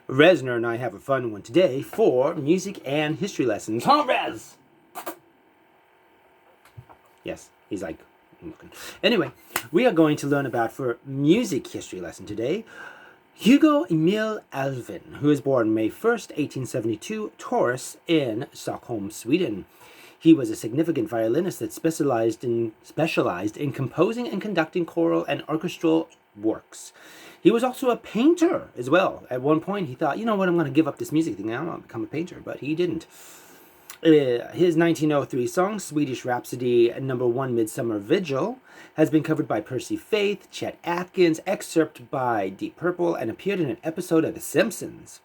Resner and I have a fun one today for music and history lessons. Huh, Rez? Yes, he's like, looking. Anyway, we are going to learn about, for music history lesson today, Hugo Emil Alfven, who was born May 1st, 1872, Taurus, in Stockholm, Sweden. He was a significant violinist that specialized in composing and conducting choral and orchestral works. He was also a painter as well. At one point, he thought, you know what, I'm going to give up this music thing. I'm going to become a painter, but he didn't. His 1903 song, Swedish Rhapsody #1 Midsummer Vigil, has been covered by Percy Faith, Chet Atkins, excerpted by Deep Purple, and appeared in an episode of The Simpsons.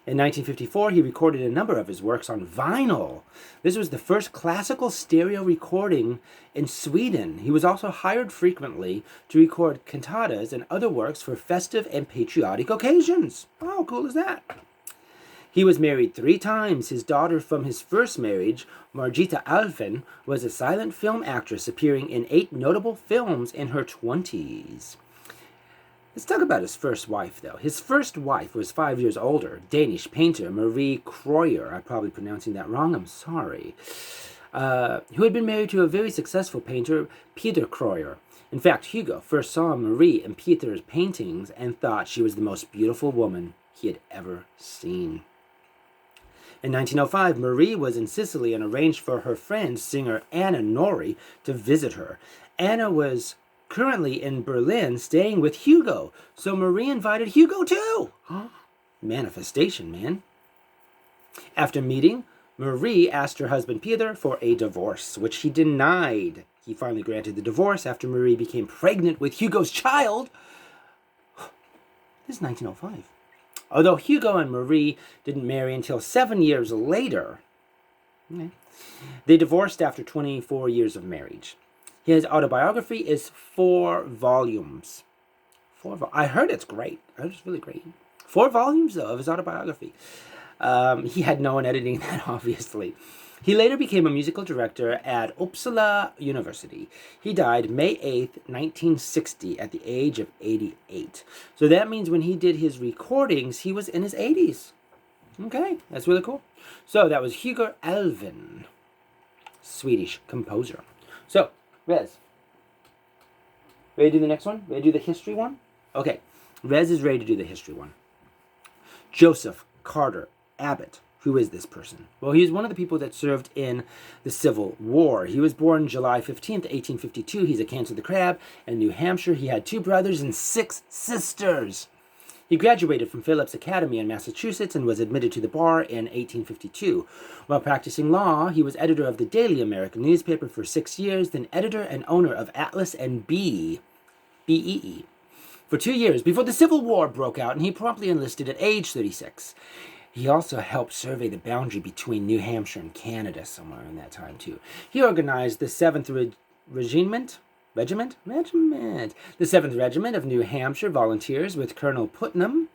In 1954, he recorded a number of his works on vinyl. This was the first classical stereo recording in Sweden. He was also hired frequently to record cantatas and other works for festive and patriotic occasions. How cool is that? He was married 3 times. His daughter from his first marriage, Margita Alfven, was a silent film actress appearing in 8 notable films in her 20s. Let's talk about his first wife, though. His first wife was 5 years older, Danish painter Marie Kreuer. I'm probably pronouncing that wrong. I'm sorry. Who had been married to a very successful painter, Peter Kreuer. In fact, Hugo first saw Marie in Peter's paintings and thought she was the most beautiful woman he had ever seen. In 1905, Marie was in Sicily and arranged for her friend, singer Anna Nori, to visit her. Anna was currently in Berlin staying with Hugo, so Marie invited Hugo too. Manifestation, man. After meeting, Marie asked her husband Peter for a divorce, which he denied. He finally granted the divorce after Marie became pregnant with Hugo's child. This is 1905. Although Hugo and Marie didn't marry until 7 years later, they divorced after 24 years of marriage. His autobiography is 4 volumes. I heard it's great. I heard it's really great. 4 volumes, though, of his autobiography. He had no one editing that, obviously. He later became a musical director at Uppsala University. He died May 8th, 1960, at the age of 88. So that means when he did his recordings, he was in his 80s. Okay, that's really cool. So that was Hugo Alfven, Swedish composer. So, Rez, ready to do the next one? Ready to do the history one? Okay, Rez is ready to do the history one. Joseph Carter Abbott. Who is this person? Well, he was one of the people that served in the Civil War. He was born July 15th, 1852. He's a Cancer the Crab in New Hampshire. He had 2 brothers and 6 sisters. He graduated from Phillips Academy in Massachusetts and was admitted to the bar in 1852. While practicing law, he was editor of the Daily American newspaper for 6 years, then editor and owner of Atlas and Bee, B-E-E, for 2 years before the Civil War broke out, and he promptly enlisted at age 36. He also helped survey the boundary between New Hampshire and Canada somewhere in that time, too. He organized the 7th Regiment, the 7th Regiment of New Hampshire Volunteers, with Colonel Putnam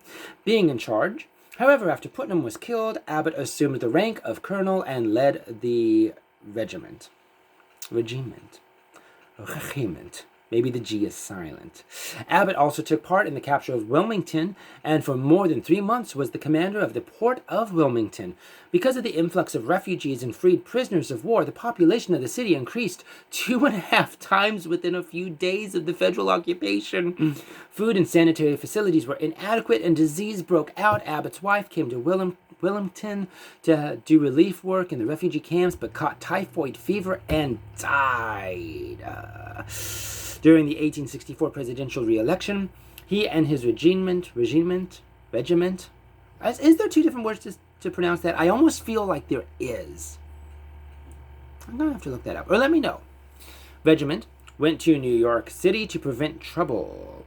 being in charge. However, after Putnam was killed, Abbott assumed the rank of colonel and led the regiment. Maybe the G is silent. Abbott also took part in the capture of Wilmington, and for more than 3 months was the commander of the port of Wilmington. Because of the influx of refugees and freed prisoners of war, the population of the city increased 2.5 times within a few days of the federal occupation. Food and sanitary facilities were inadequate, and disease broke out. Abbott's wife came to Wilmington to do relief work in the refugee camps, but caught typhoid fever and died. During the 1864 presidential re-election, he and his regiment, is there 2 different words to pronounce that? I almost feel like there is. I'm going to have to look that up, or let me know. Regiment went to New York City to prevent trouble.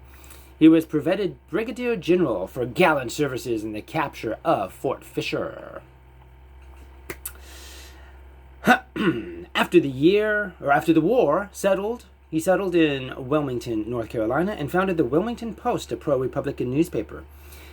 He was brevetted Brigadier General for gallant services in the capture of Fort Fisher. After the war, he settled in Wilmington, North Carolina, and founded the Wilmington Post, a pro-Republican newspaper.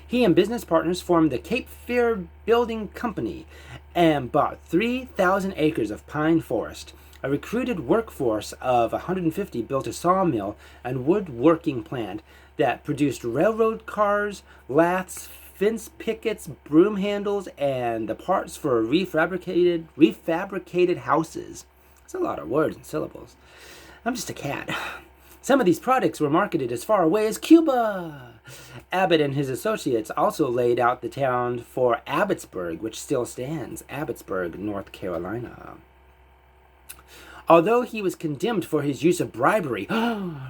He and business partners formed the Cape Fear Building Company and bought 3,000 acres of pine forest. A recruited workforce of 150 built a sawmill and woodworking plant that produced railroad cars, laths, fence pickets, broom handles, and the parts for refabricated houses. That's a lot of words and syllables. I'm just a cat. Some of these products were marketed as far away as Cuba. Abbott and his associates also laid out the town for Abbotsburg, which still stands, Abbotsburg, North Carolina. Although he was condemned for his use of bribery,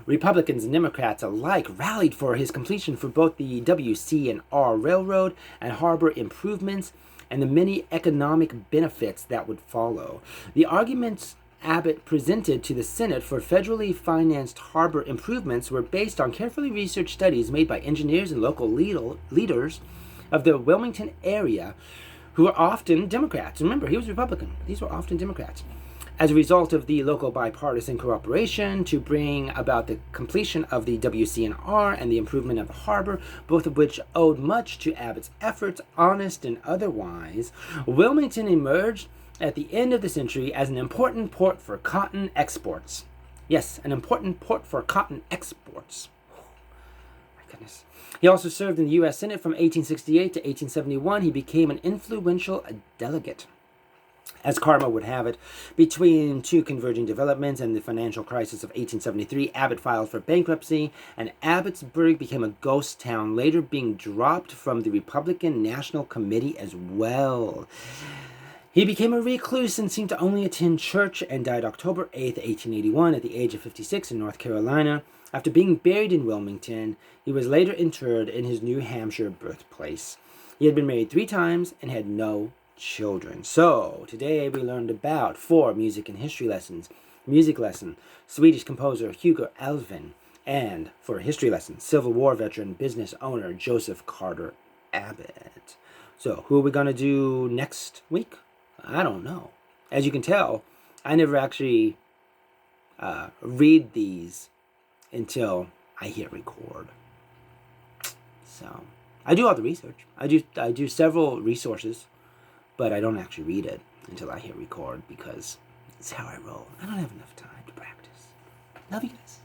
Republicans and Democrats alike rallied for his completion for both the W.C.&R. Railroad and harbor improvements and the many economic benefits that would follow. The arguments Abbott presented to the Senate for federally financed harbor improvements were based on carefully researched studies made by engineers and local leaders of the Wilmington area who were often Democrats. Remember, he was Republican. These were often Democrats. As a result of the local bipartisan cooperation to bring about the completion of the W.C.&R. and the improvement of the harbor, both of which owed much to Abbott's efforts, honest and otherwise, Wilmington emerged at the end of the century as an important port for cotton exports. Yes, an important port for cotton exports. My goodness. He also served in the U.S. Senate from 1868 to 1871. He became an influential delegate. As karma would have it, between two converging developments and the financial crisis of 1873, Abbott filed for bankruptcy, and Abbotsburg became a ghost town, later being dropped from the Republican National Committee as well. He became a recluse and seemed to only attend church and died October 8, 1881, at the age of 56 in North Carolina. After being buried in Wilmington, he was later interred in his New Hampshire birthplace. He had been married 3 times and had no children. So, today we learned about 4 music and history lessons. Music lesson, Swedish composer Hugo Alfven, and for a history lesson, Civil War veteran, business owner Joseph Carter Abbott. So, who are we going to do next week? I don't know. As you can tell, I never actually read these until I hit record. So, I do all the research. I do several resources, but I don't actually read it until I hit record because it's how I roll. I don't have enough time to practice. Love you guys.